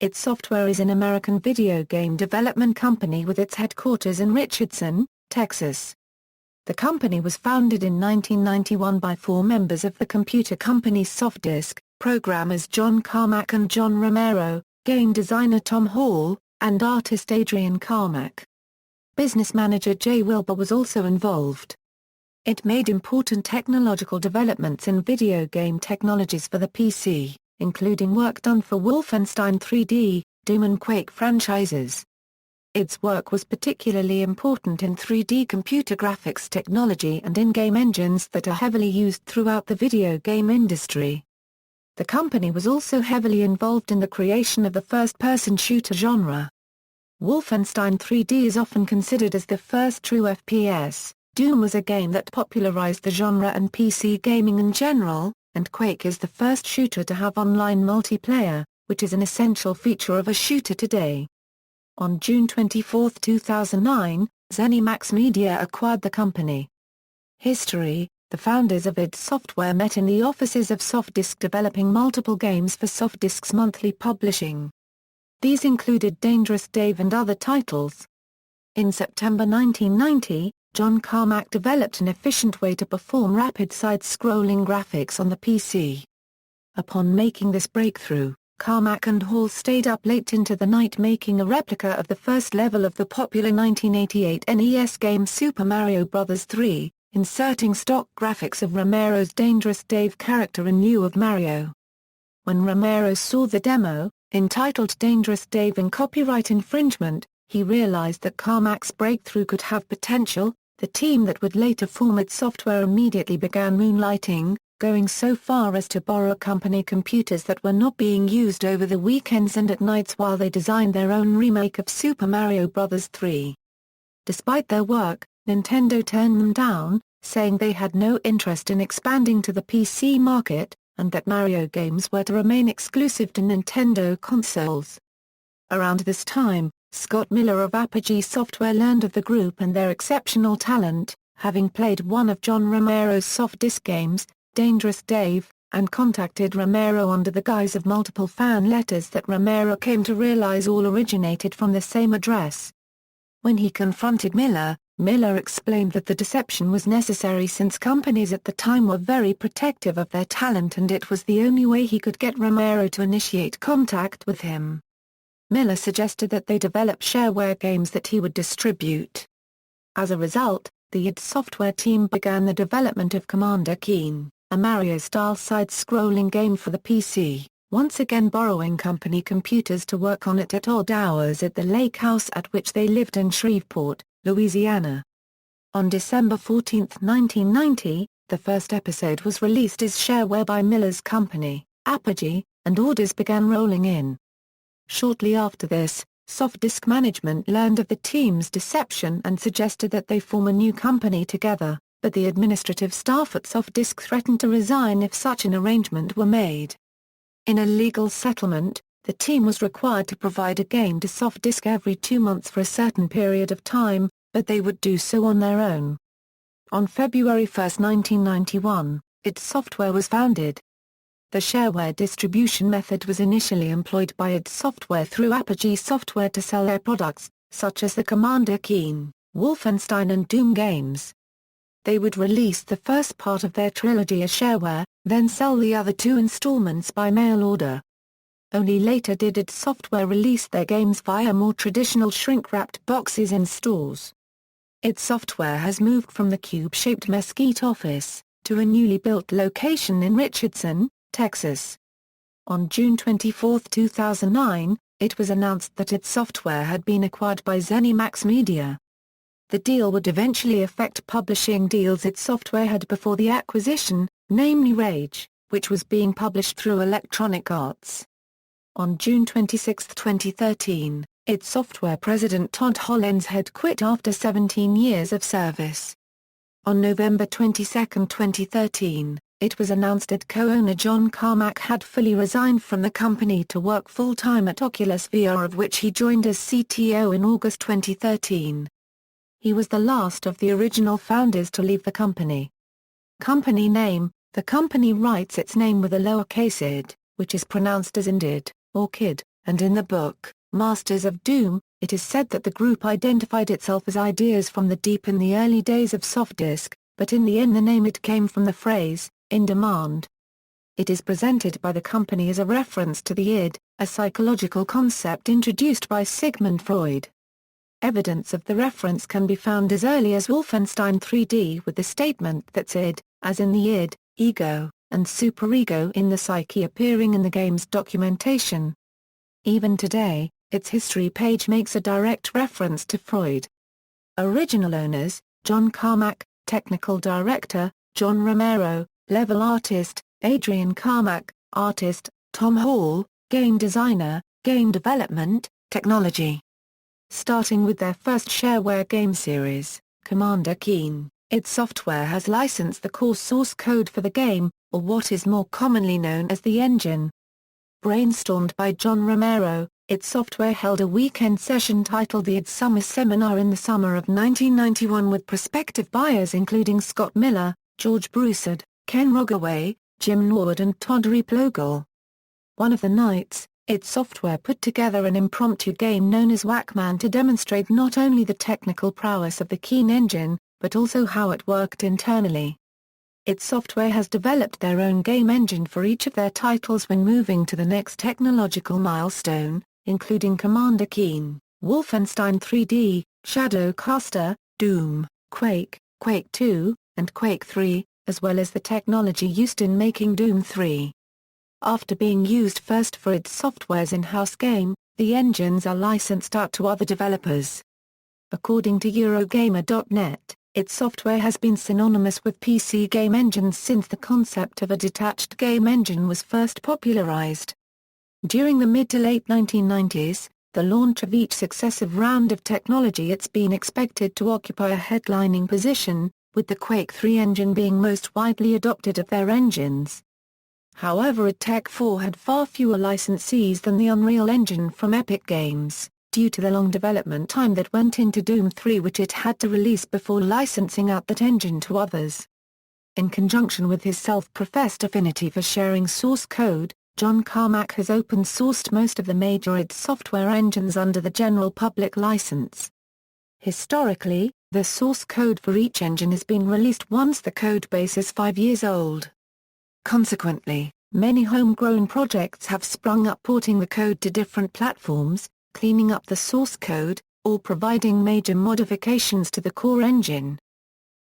id Software is an American video game development company with its headquarters in Richardson, Texas. The company was founded in 1991 by four members of the computer company Softdisk, programmers John Carmack and John Romero, game designer Tom Hall, and artist Adrian Carmack. Business manager Jay Wilbur was also involved. It made important technological developments in video game technologies for the PC, including work done for Wolfenstein 3D, Doom and Quake franchises. Its work was particularly important in 3D computer graphics technology and in-game engines that are heavily used throughout the video game industry. The company was also heavily involved in the creation of the first-person shooter genre. Wolfenstein 3D is often considered as the first true FPS, Doom was a game that popularized the genre and PC gaming in general, and Quake is the first shooter to have online multiplayer, which is an essential feature of a shooter today. On June 24, 2009, ZeniMax Media acquired the company. History: the founders of id Software met in the offices of Softdisk developing multiple games for Softdisk's monthly publishing. These included Dangerous Dave and other titles. In September 1990, John Carmack developed an efficient way to perform rapid side-scrolling graphics on the PC. Upon making this breakthrough, Carmack and Hall stayed up late into the night making a replica of the first level of the popular 1988 NES game Super Mario Bros. 3, inserting stock graphics of Romero's Dangerous Dave character in lieu of Mario. When Romero saw the demo, entitled Dangerous Dave in copyright infringement, he realized that Carmack's breakthrough could have potential. The team that would later form id Software immediately began moonlighting, going so far as to borrow company computers that were not being used over the weekends and at nights while they designed their own remake of Super Mario Bros. 3. Despite their work, Nintendo turned them down, saying they had no interest in expanding to the PC market, and that Mario games were to remain exclusive to Nintendo consoles. Around this time, Scott Miller of Apogee Software learned of the group and their exceptional talent, having played one of John Romero's Softdisk games, Dangerous Dave, and contacted Romero under the guise of multiple fan letters that Romero came to realize all originated from the same address. When he confronted Miller, Miller explained that the deception was necessary since companies at the time were very protective of their talent and it was the only way he could get Romero to initiate contact with him. Miller suggested that they develop shareware games that he would distribute. As a result, the id Software team began the development of Commander Keen, a Mario-style side-scrolling game for the PC, once again borrowing company computers to work on it at odd hours at the lake house at which they lived in Shreveport, Louisiana. On December 14, 1990, the first episode was released as shareware by Miller's company, Apogee, and orders began rolling in. Shortly after this, Softdisk management learned of the team's deception and suggested that they form a new company together, but the administrative staff at Softdisk threatened to resign if such an arrangement were made. In a legal settlement, the team was required to provide a game to Softdisk every 2 months for a certain period of time, but they would do so on their own. On February 1, 1991, id Software was founded. The shareware distribution method was initially employed by id Software through Apogee Software to sell their products, such as the Commander Keen, Wolfenstein and Doom games. They would release the first part of their trilogy as shareware, then sell the other 2 installments by mail order. Only later did id Software release their games via more traditional shrink-wrapped boxes in stores. id Software has moved from the cube-shaped Mesquite office, to a newly built location in Richardson, Texas. On June 24, 2009, it was announced that id Software had been acquired by ZeniMax Media. The deal would eventually affect publishing deals id Software had before the acquisition, namely Rage, which was being published through Electronic Arts. On June 26, 2013, id Software president Todd Hollins had quit after 17 years of service. On November 22, 2013, it was announced that co-owner John Carmack had fully resigned from the company to work full-time at Oculus VR, of which he joined as CTO in August 2013. He was the last of the original founders to leave the company. Company name: the company writes its name with a lowercase id, which is pronounced as indid, or kid, and in the book, Masters of Doom, it is said that the group identified itself as Ideas from the Deep in the early days of Softdisk, but in the end the name it came from the phrase, in demand. It is presented by the company as a reference to the id, a psychological concept introduced by Sigmund Freud. Evidence of the reference can be found as early as Wolfenstein 3D with the statement that id, as in the id, ego, and superego in the psyche appearing in the game's documentation. Even today, its history page makes a direct reference to Freud. Original owners, John Carmack, Technical Director, John Romero, Level Artist, Adrian Carmack, Artist, Tom Hall, Game Designer, Game Development, Technology. Starting with their first shareware game series, Commander Keen, id Software has licensed the core source code for the game, or what is more commonly known as the engine. Brainstormed by John Romero, id Software held a weekend session titled the id Summer Seminar in the summer of 1991 with prospective buyers including Scott Miller, George Broussard, Ken Rogaway, Jim Norwood and Todd Replogle. One of the nights, id Software put together an impromptu game known as Whackman to demonstrate not only the technical prowess of the Keen engine, but also how it worked internally. id Software has developed their own game engine for each of their titles when moving to the next technological milestone, including Commander Keen, Wolfenstein 3D, Shadowcaster, Doom, Quake, Quake 2, and Quake 3, as well as the technology used in making Doom 3. After being used first for id Software's in-house game, the engines are licensed out to other developers. According to Eurogamer.net, id Software has been synonymous with PC game engines since the concept of a detached game engine was first popularized. During the mid to late 1990s, the launch of each successive round of technology it's been expected to occupy a headlining position, with the Quake 3 engine being most widely adopted of their engines. However, id Tech 4 had far fewer licensees than the Unreal Engine from Epic Games, due to the long development time that went into Doom 3 which it had to release before licensing out that engine to others. In conjunction with his self-professed affinity for sharing source code, John Carmack has open-sourced most of the major id Software engines under the general public license. Historically, the source code for each engine has been released once the codebase is 5 years old. Consequently, many homegrown projects have sprung up porting the code to different platforms, cleaning up the source code, or providing major modifications to the core engine.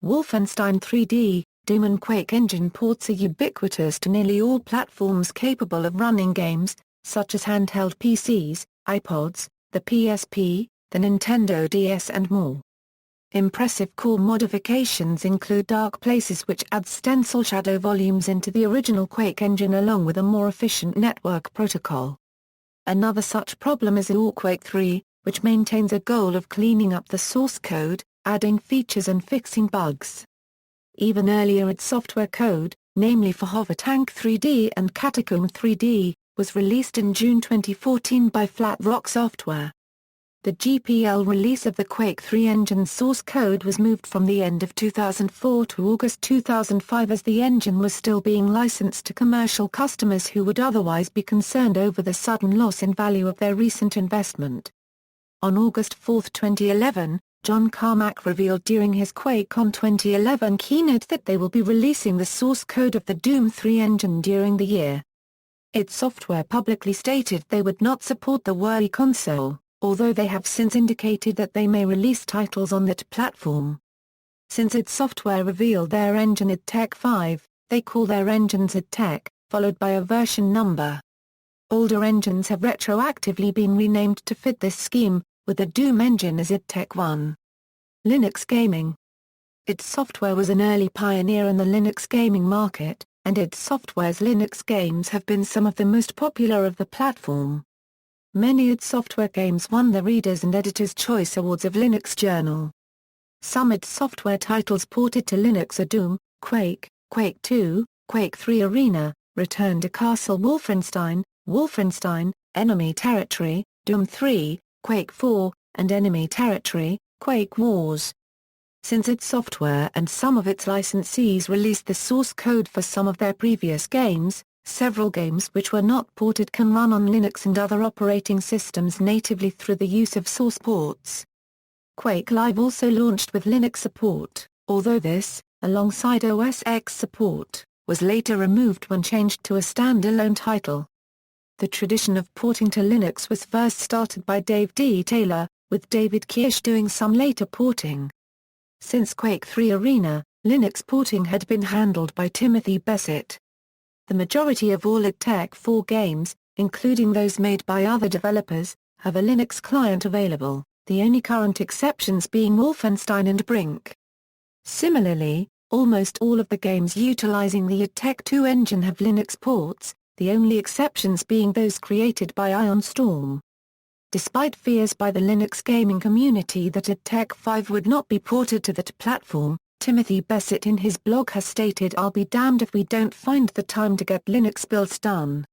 Wolfenstein 3D, Doom and Quake engine ports are ubiquitous to nearly all platforms capable of running games, such as handheld PCs, iPods, the PSP, the Nintendo DS and more. Impressive core modifications include Dark Places which adds stencil shadow volumes into the original Quake engine along with a more efficient network protocol. Another such problem is Quake 3, which maintains a goal of cleaning up the source code, adding features and fixing bugs. Even earlier id Software code, namely for Hover Tank 3D and Catacomb 3D, was released in June 2014 by Flat Rock Software. The GPL release of the Quake 3 engine source code was moved from the end of 2004 to August 2005 as the engine was still being licensed to commercial customers who would otherwise be concerned over the sudden loss in value of their recent investment. On August 4, 2011, John Carmack revealed during his QuakeCon 2011 keynote that they will be releasing the source code of the Doom 3 engine during the year. id Software publicly stated they would not support the Wii console, although they have since indicated that they may release titles on that platform. Since id Software revealed their engine id Tech 5, they call their engines id Tech, followed by a version number. Older engines have retroactively been renamed to fit this scheme, with the Doom engine as id Tech 1. Linux Gaming. id Software was an early pioneer in the Linux gaming market, and id Software's Linux games have been some of the most popular of the platform. Many id Software games won the Reader's and Editor's Choice Awards of Linux Journal. Some id Software titles ported to Linux are Doom, Quake, Quake 2, Quake 3 Arena, Return to Castle Wolfenstein, Wolfenstein, Enemy Territory, Doom 3, Quake 4, and Enemy Territory, Quake Wars. Since id Software and some of its licensees released the source code for some of their previous games, several games which were not ported can run on Linux and other operating systems natively through the use of source ports. Quake Live also launched with Linux support, although this, alongside OS X support, was later removed when changed to a standalone title. The tradition of porting to Linux was first started by Dave D. Taylor, with David Kirsch doing some later porting. Since Quake 3 Arena, Linux porting had been handled by Timothy Bessett. The majority of all Tech 4 games, including those made by other developers, have a Linux client available, the only current exceptions being Wolfenstein and Brink. Similarly, almost all of the games utilizing the Tech 2 engine have Linux ports, the only exceptions being those created by Ion Storm. Despite fears by the Linux gaming community that Tech 5 would not be ported to that platform, Timothy Bessett in his blog has stated, "I'll be damned if we don't find the time to get Linux builds done."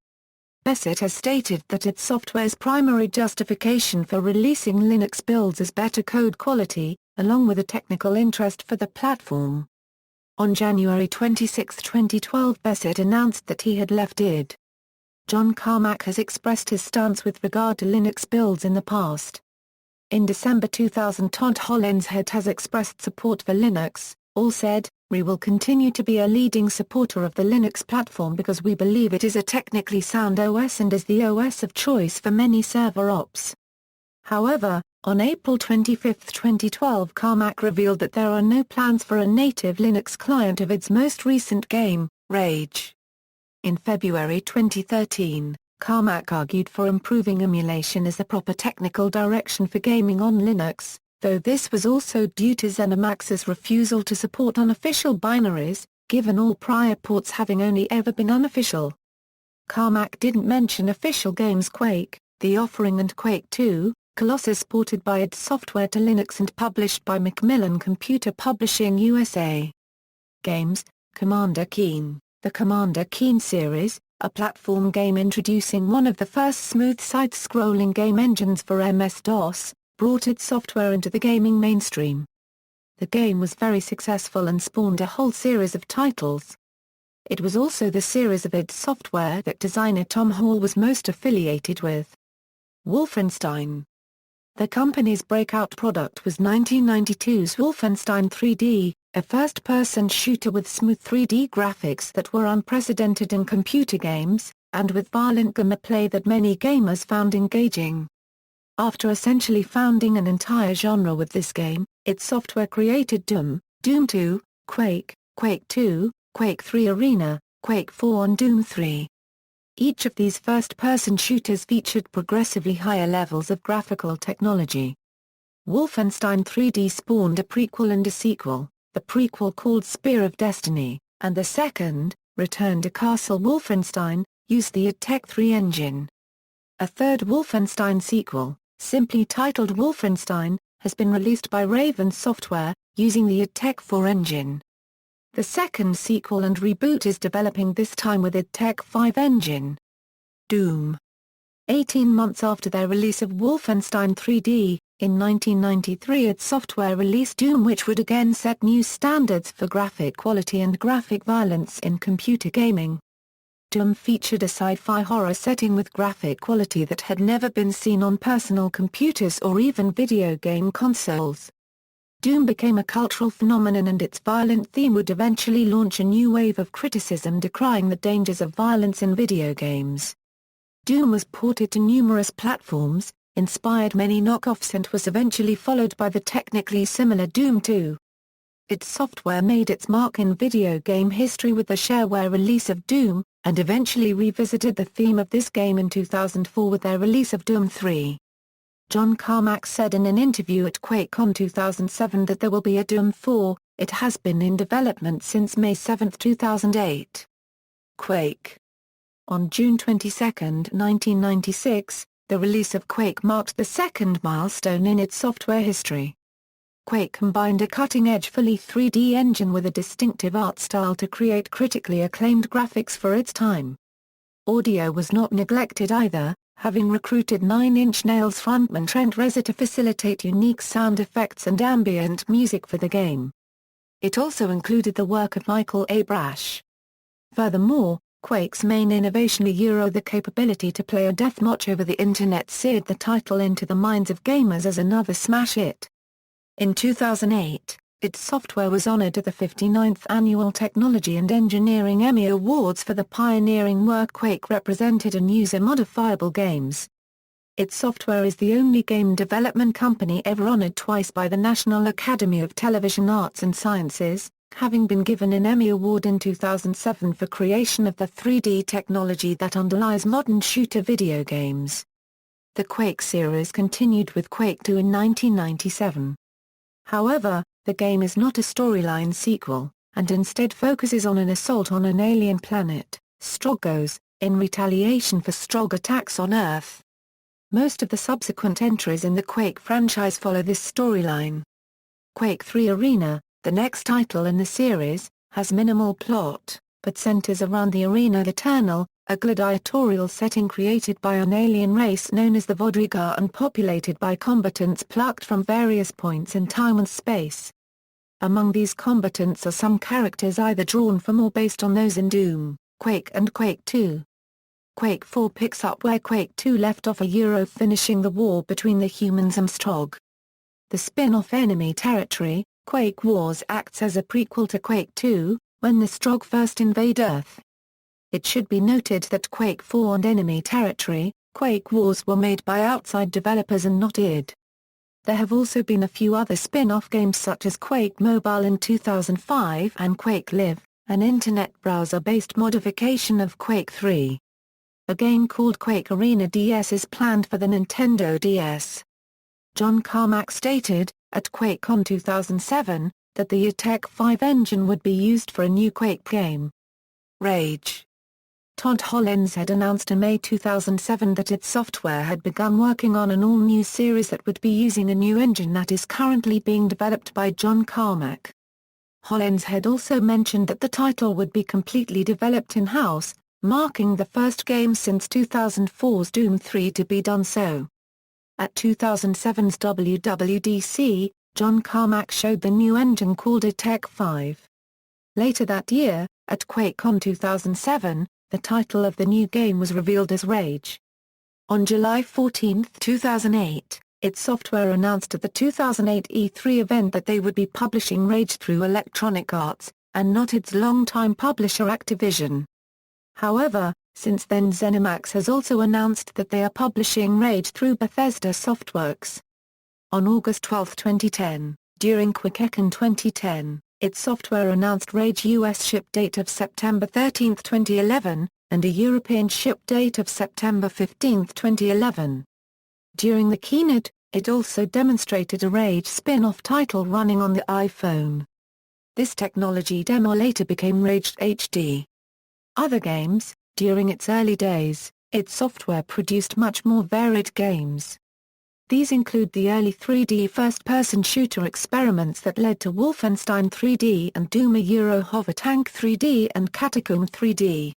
Bessett has stated that id Software's primary justification for releasing Linux builds is better code quality, along with a technical interest for the platform. On January 26, 2012, Bessett announced that he had left id. John Carmack has expressed his stance with regard to Linux builds in the past. In December 2000, Todd Hollinshead has expressed support for Linux. All said, "We will continue to be a leading supporter of the Linux platform because we believe it is a technically sound OS and is the OS of choice for many server ops." However, on April 25, 2012, Carmack revealed that there are no plans for a native Linux client of its most recent game, Rage. In February 2013, Carmack argued for improving emulation as the proper technical direction for gaming on Linux, though this was also due to ZeniMax's refusal to support unofficial binaries, given all prior ports having only ever been unofficial. Carmack didn't mention official games Quake, The Offering and Quake 2, Colossus ported by id Software to Linux and published by Macmillan Computer Publishing USA. Games, Commander Keen. The Commander Keen series, a platform game introducing one of the first smooth side-scrolling game engines for MS-DOS, brought id Software into the gaming mainstream. The game was very successful and spawned a whole series of titles. It was also the series of id Software that designer Tom Hall was most affiliated with. Wolfenstein. The company's breakout product was 1992's Wolfenstein 3D, a first-person shooter with smooth 3D graphics that were unprecedented in computer games, and with violent gameplay that many gamers found engaging. After essentially founding an entire genre with this game, id Software created Doom, Doom 2, Quake, Quake 2, Quake 3 Arena, Quake 4 and Doom 3. Each of these first-person shooters featured progressively higher levels of graphical technology. Wolfenstein 3D spawned a prequel and a sequel, the prequel called Spear of Destiny, and the second, Return to Castle Wolfenstein, used the id Tech 3 engine. A third Wolfenstein sequel, simply titled Wolfenstein, has been released by Raven Software, using the id Tech 4 engine. The second sequel and reboot is developing this time with id Tech 5 engine. Doom. 18 months after their release of Wolfenstein 3D, in 1993 id Software released Doom, which would again set new standards for graphic quality and graphic violence in computer gaming. Doom featured a sci-fi horror setting with graphic quality that had never been seen on personal computers or even video game consoles. Doom became a cultural phenomenon, and its violent theme would eventually launch a new wave of criticism decrying the dangers of violence in video games. Doom was ported to numerous platforms, inspired many knockoffs, and was eventually followed by the technically similar Doom 2. id Software made its mark in video game history with the shareware release of Doom, and eventually revisited the theme of this game in 2004 with their release of Doom 3. John Carmack said in an interview at QuakeCon 2007 that there will be a Doom 4, it has been in development since May 7, 2008. Quake. On June 22, 1996, the release of Quake marked the second milestone in id Software history. Quake combined a cutting-edge fully 3D engine with a distinctive art style to create critically acclaimed graphics for its time. Audio was not neglected either, having recruited Nine Inch Nails frontman Trent Reznor to facilitate unique sound effects and ambient music for the game. It also included the work of Michael A. Brash. Furthermore, Quake's main innovation, the capability to play a deathmatch over the internet, seared the title into the minds of gamers as another smash hit. In 2008, id Software was honored at the 59th Annual Technology and Engineering Emmy Awards for the pioneering work Quake represented in user-modifiable games. id Software is the only game development company ever honored twice by the National Academy of Television Arts and Sciences, having been given an Emmy Award in 2007 for creation of the 3D technology that underlies modern shooter video games. The Quake series continued with Quake 2 in 1997. However, the game is not a storyline sequel, and instead focuses on an assault on an alien planet, Strogos, in retaliation for Strog attacks on Earth. Most of the subsequent entries in the Quake franchise follow this storyline. Quake 3 Arena, the next title in the series, has minimal plot, but centers around the Arena Eternal, a gladiatorial setting created by an alien race known as the Vodrigar and populated by combatants plucked from various points in time and space. Among these combatants are some characters either drawn from or based on those in Doom, Quake and Quake 2. Quake 4 picks up where Quake 2 left off, finishing the war between the humans and Strog. The spin-off Enemy Territory, Quake Wars, acts as a prequel to Quake 2, when the Strog first invade Earth. It should be noted that Quake 4 and Enemy Territory, Quake Wars were made by outside developers and not id. There have also been a few other spin-off games such as Quake Mobile in 2005 and Quake Live, an internet browser-based modification of Quake 3. A game called Quake Arena DS is planned for the Nintendo DS. John Carmack stated, at QuakeCon 2007, that the Tech 5 engine would be used for a new Quake game. Rage. Todd Hollins had announced in May 2007 that id Software had begun working on an all-new series that would be using a new engine that is currently being developed by John Carmack. Hollins had also mentioned that the title would be completely developed in-house, marking the first game since 2004's Doom 3 to be done so. At 2007's WWDC, John Carmack showed the new engine called id Tech 5. Later that year, at QuakeCon 2007, the title of the new game was revealed as Rage. On July 14, 2008, id Software announced at the 2008 E3 event that they would be publishing Rage through Electronic Arts, and not its longtime publisher Activision. However, since then ZeniMax has also announced that they are publishing Rage through Bethesda Softworks. On August 12, 2010, during QuakeCon 2010, id Software announced Rage US ship date of September 13, 2011, and a European ship date of September 15, 2011. During the keynote, it also demonstrated a Rage spin-off title running on the iPhone. This technology demo later became Rage HD. Other games. During its early days, id Software produced much more varied games. These include the early 3D first-person shooter experiments that led to Wolfenstein 3D and Doom, Hover Tank 3D and Catacomb 3D.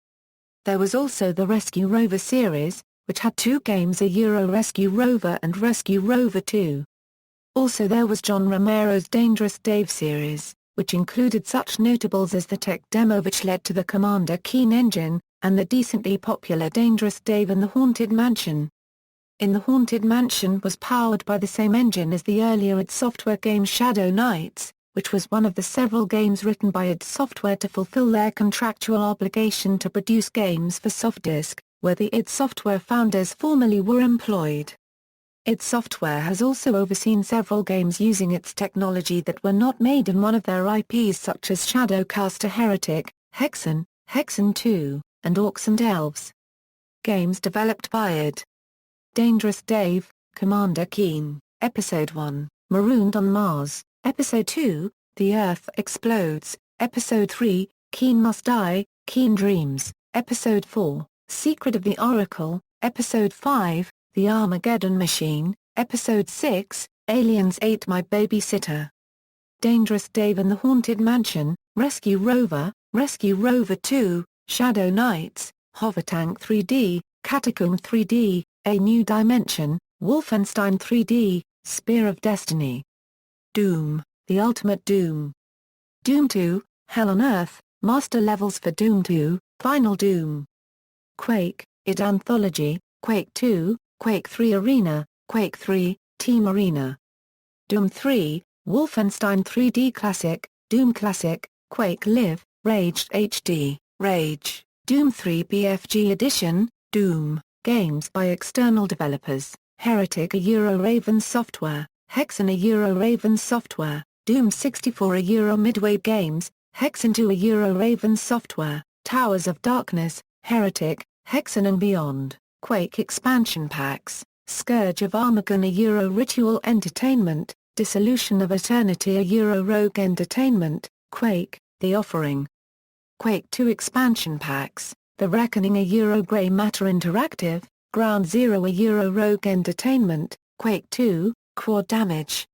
There was also the Rescue Rover series, which had two games, Rescue Rover and Rescue Rover 2. Also there was John Romero's Dangerous Dave series, which included such notables as the tech demo which led to the Commander Keen engine, and the decently popular Dangerous Dave and the Haunted Mansion. In the Haunted Mansion was powered by the same engine as the earlier id Software game Shadow Knights, which was one of the several games written by id Software to fulfill their contractual obligation to produce games for Softdisk, where the id Software founders formerly were employed. id Software has also overseen several games using its technology that were not made in one of their IPs, such as Shadowcaster Heretic, Hexen, Hexen 2, and Orcs and Elves. Games developed by id: Dangerous Dave, Commander Keen, Episode 1, Marooned on Mars, Episode 2, The Earth Explodes, Episode 3, Keen Must Die, Keen Dreams, Episode 4, Secret of the Oracle, Episode 5, The Armageddon Machine, Episode 6, Aliens Ate My Babysitter. Dangerous Dave and the Haunted Mansion, Rescue Rover 2, Shadow Knights, Hover Tank 3D, Catacomb 3D, A New Dimension, Wolfenstein 3D, Spear of Destiny. Doom, The Ultimate Doom. Doom 2, Hell on Earth, Master Levels for Doom 2, Final Doom. Quake, id Anthology, Quake 2, Quake 3 Arena, Quake 3, Team Arena. Doom 3, Wolfenstein 3D Classic, Doom Classic, Quake Live, Rage HD, Rage, Doom 3 BFG Edition, Doom, games by external developers, Heretic Raven Software, Hexen Raven Software, Doom 64 Midway Games, Hexen 2 Raven Software, Towers of Darkness, Heretic, Hexen and Beyond, Quake Expansion Packs, Scourge of Armageddon Ritual Entertainment, Dissolution of Eternity Rogue Entertainment, Quake, The Offering. Quake 2 Expansion Packs, The Reckoning Grey Matter Interactive, Ground Zero Rogue Entertainment, Quake 2, Quad Damage.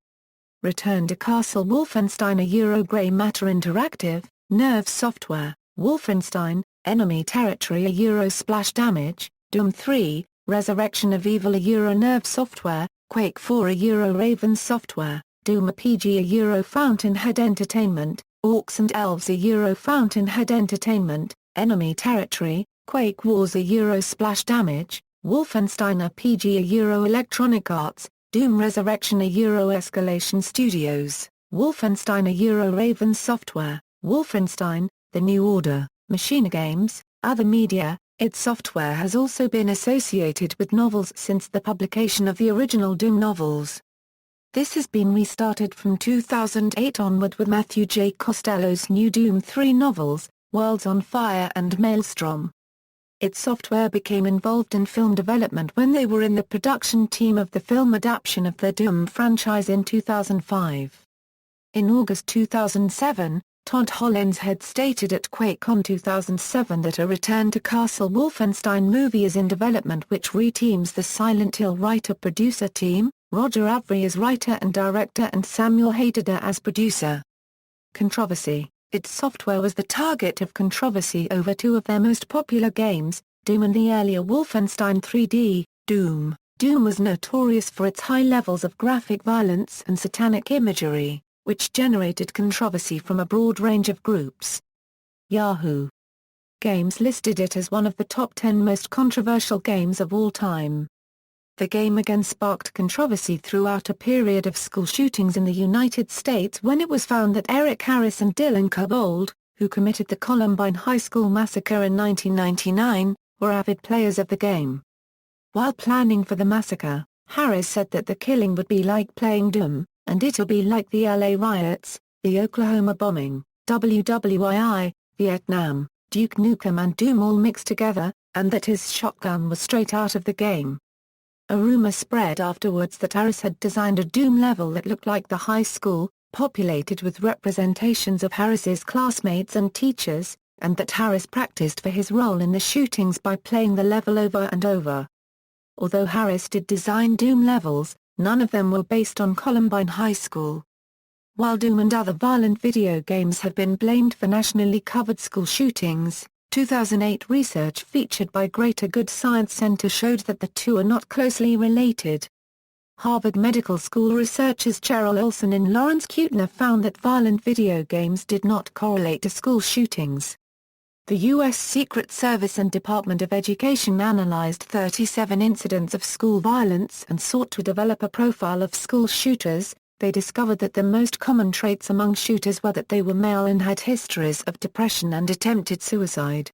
Return to Castle Wolfenstein Grey Matter Interactive, Nerve Software, Wolfenstein, Enemy Territory Splash Damage, Doom 3, Resurrection of Evil Nerve Software, Quake 4 Raven Software, Doom RPG Fountainhead Entertainment, Orcs and Elves Fountainhead Entertainment, Enemy Territory, Quake Wars Splash Damage, Wolfenstein RPG Electronic Arts, Doom Resurrection Escalation Studios, Wolfenstein Raven Software, Wolfenstein, The New Order, Machina Games, Other Media. Id Software has also been associated with novels since the publication of the original Doom novels. This has been restarted from 2008 onward with Matthew J. Costello's new Doom 3 novels, Worlds on Fire and Maelstrom. Id Software became involved in film development when they were in the production team of the film adaptation of the Doom franchise in 2005. In August 2007, Todd Hollins had stated at QuakeCon 2007 that a Return to Castle Wolfenstein movie is in development which reteams the Silent Hill writer-producer team, Roger Avary as writer and director and Samuel Hayter as producer. Controversy. Id Software was the target of controversy over two of their most popular games, Doom and the earlier Wolfenstein 3D, Doom. Doom was notorious for its high levels of graphic violence and satanic imagery, which generated controversy from a broad range of groups. Yahoo! Games listed it as one of the top 10 most controversial games of all time. The game again sparked controversy throughout a period of school shootings in the United States when it was found that Eric Harris and Dylan Klebold, who committed the Columbine High School massacre in 1999, were avid players of the game. While planning for the massacre, Harris said that the killing would be like playing Doom, and it'll be like the LA riots, the Oklahoma bombing, WWII, Vietnam, Duke Nukem and Doom all mixed together, and that his shotgun was straight out of the game. A rumor spread afterwards that Harris had designed a Doom level that looked like the high school, populated with representations of Harris's classmates and teachers, and that Harris practiced for his role in the shootings by playing the level over and over. Although Harris did design Doom levels, none of them were based on Columbine High School. While Doom and other violent video games have been blamed for nationally covered school shootings, 2008 research featured by Greater Good Science Center showed that the two are not closely related. Harvard Medical School researchers Cheryl Olson and Lawrence Kuetner found that violent video games did not correlate to school shootings. The U.S. Secret Service and Department of Education analyzed 37 incidents of school violence and sought to develop a profile of school shooters. They discovered that the most common traits among shooters were that they were male and had histories of depression and attempted suicide.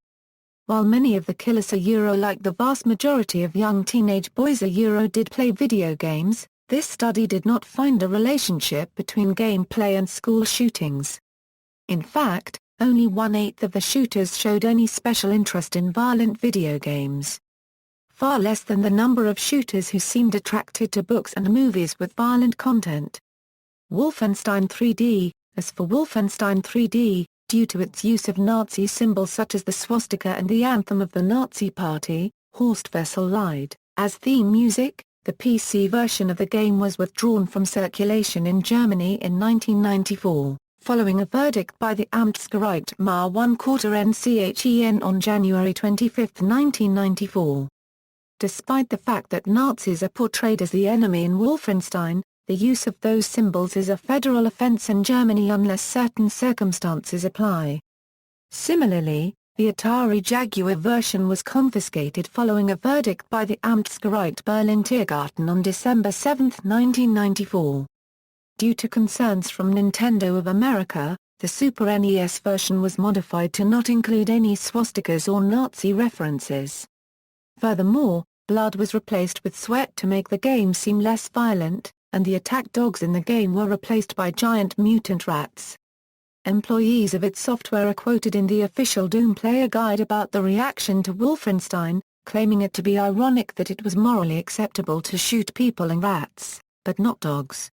While many of the killers like the vast majority of young teenage boys did play video games, this study did not find a relationship between gameplay and school shootings. In fact, only 1/8 of the shooters showed any special interest in violent video games. Far less than the number of shooters who seemed attracted to books and movies with violent content. Wolfenstein 3D. As for Wolfenstein 3D, due to its use of Nazi symbols such as the swastika and the anthem of the Nazi Party, Horst Wessel lied, as theme music, the PC version of the game was withdrawn from circulation in Germany in 1994. Following a verdict by the Amtsgericht Mar-1/4-NCHEN on January 25, 1994. Despite the fact that Nazis are portrayed as the enemy in Wolfenstein, the use of those symbols is a federal offense in Germany unless certain circumstances apply. Similarly, The Atari Jaguar version was confiscated following a verdict by the Amtsgericht Berlin-Tiergarten on December 7, 1994. Due to concerns from Nintendo of America, the Super NES version was modified to not include any swastikas or Nazi references. Furthermore, blood was replaced with sweat to make the game seem less violent, and the attack dogs in the game were replaced by giant mutant rats. Employees of id Software are quoted in the official Doom Player Guide about the reaction to Wolfenstein, claiming it to be ironic that it was morally acceptable to shoot people and rats, but not dogs.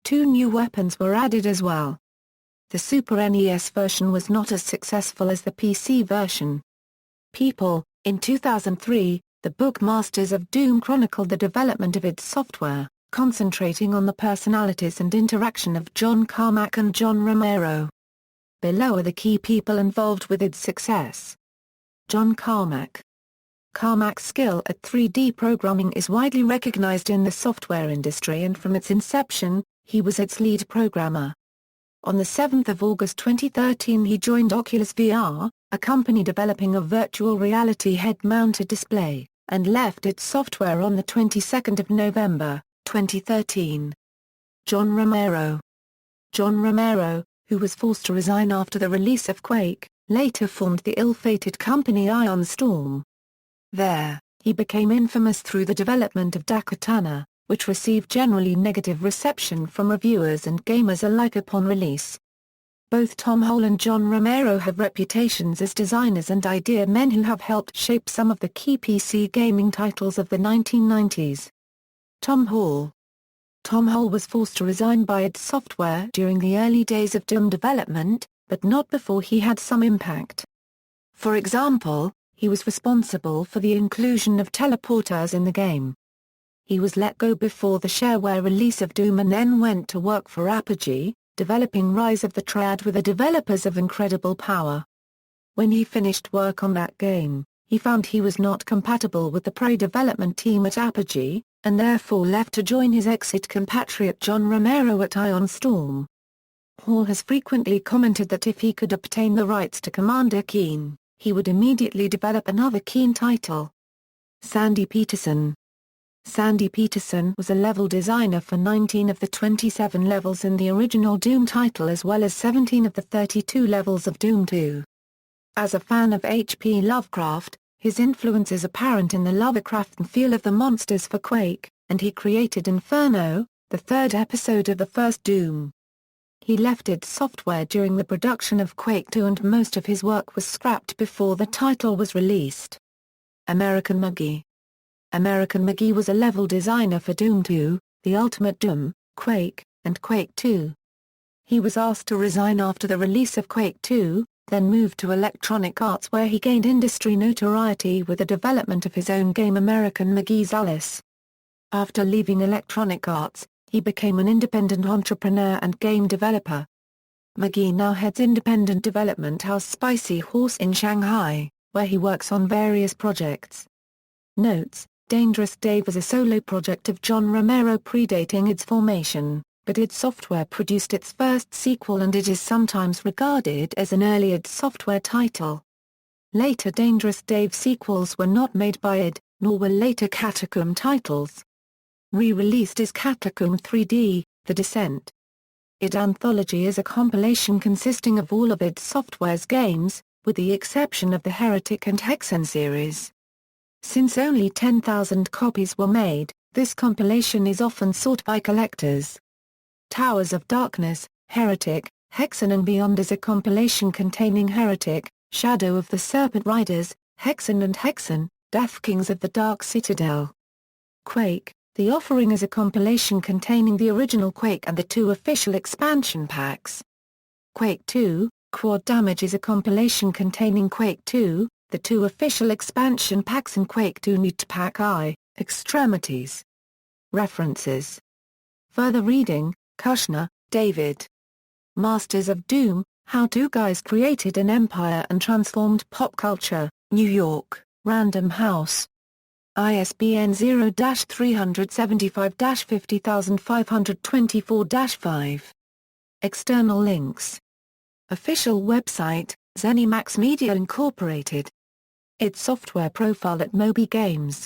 2 new weapons were added as well. The Super NES version was not as successful as the PC version. People, in 2003, the book Masters of Doom chronicled the development of id Software, concentrating on the personalities and interaction of John Carmack and John Romero. Below are the key people involved with its success. John Carmack. Carmack's skill at 3D programming is widely recognized in the software industry, and from its inception, he was its lead programmer. On 7 August 2013 he joined Oculus VR, a company developing a virtual reality head-mounted display, and left id Software on the 22nd of November, 2013. John Romero. John Romero, who was forced to resign after the release of Quake, later formed the ill-fated company Ion Storm. There, he became infamous through the development of Dakotana, which received generally negative reception from reviewers and gamers alike upon release. Both Tom Hole and John Romero have reputations as designers and idea men who have helped shape some of the key PC gaming titles of the 1990s. Tom Hole. Tom Hole was forced to resign by id Software during the early days of Doom development, but not before he had some impact. For example, he was responsible for the inclusion of teleporters in the game. He was let go before the shareware release of Doom and then went to work for Apogee, developing Rise of the Triad with the developers of Incredible Power. When he finished work on that game, he found he was not compatible with the Prey development team at Apogee, and therefore left to join his ex-compatriot John Romero at Ion Storm. Hall has frequently commented that if he could obtain the rights to Commander Keen, he would immediately develop another Keen title. Sandy Peterson. Sandy Peterson was a level designer for 19 of the 27 levels in the original Doom title as well as 17 of the 32 levels of Doom 2. As a fan of H.P. Lovecraft, his influence is apparent in the Lovecraftian feel of the monsters for Quake, and he created Inferno, the 3rd episode of the first Doom. He left id Software during the production of Quake 2 and most of his work was scrapped before the title was released. American McGee. American McGee was a level designer for Doom 2, The Ultimate Doom, Quake, and Quake 2. He was asked to resign after the release of Quake 2, then moved to Electronic Arts where he gained industry notoriety with the development of his own game American McGee's Alice. After leaving Electronic Arts, he became an independent entrepreneur and game developer. McGee now heads independent development house Spicy Horse in Shanghai, where he works on various projects. Notes: Dangerous Dave was a solo project of John Romero predating its formation, but id Software produced its first sequel and it is sometimes regarded as an early id Software title. Later Dangerous Dave sequels were not made by id, nor were later Catacomb titles. Re-released is Catacomb 3D, The Descent. id Anthology is a compilation consisting of all of id Software's games, with the exception of the Heretic and Hexen series. Since only 10,000 copies were made, this compilation is often sought by collectors. Towers of Darkness, Heretic, Hexen and Beyond is a compilation containing Heretic, Shadow of the Serpent Riders, Hexen and Hexen, Death Kings of the Dark Citadel. Quake, The Offering is a compilation containing the original Quake and the 2 official expansion packs. Quake 2, Quad Damage is a compilation containing Quake 2, the 2 official expansion packs and Quake 2 Newt Pack I, Extremities. References. Further reading: Kushner, David. Masters of Doom, How Two Guys Created an Empire and Transformed Pop Culture, New York, Random House. ISBN 0-375-50524-5. External links. Official website, ZeniMax Media Incorporated. Its software profile at Moby Games.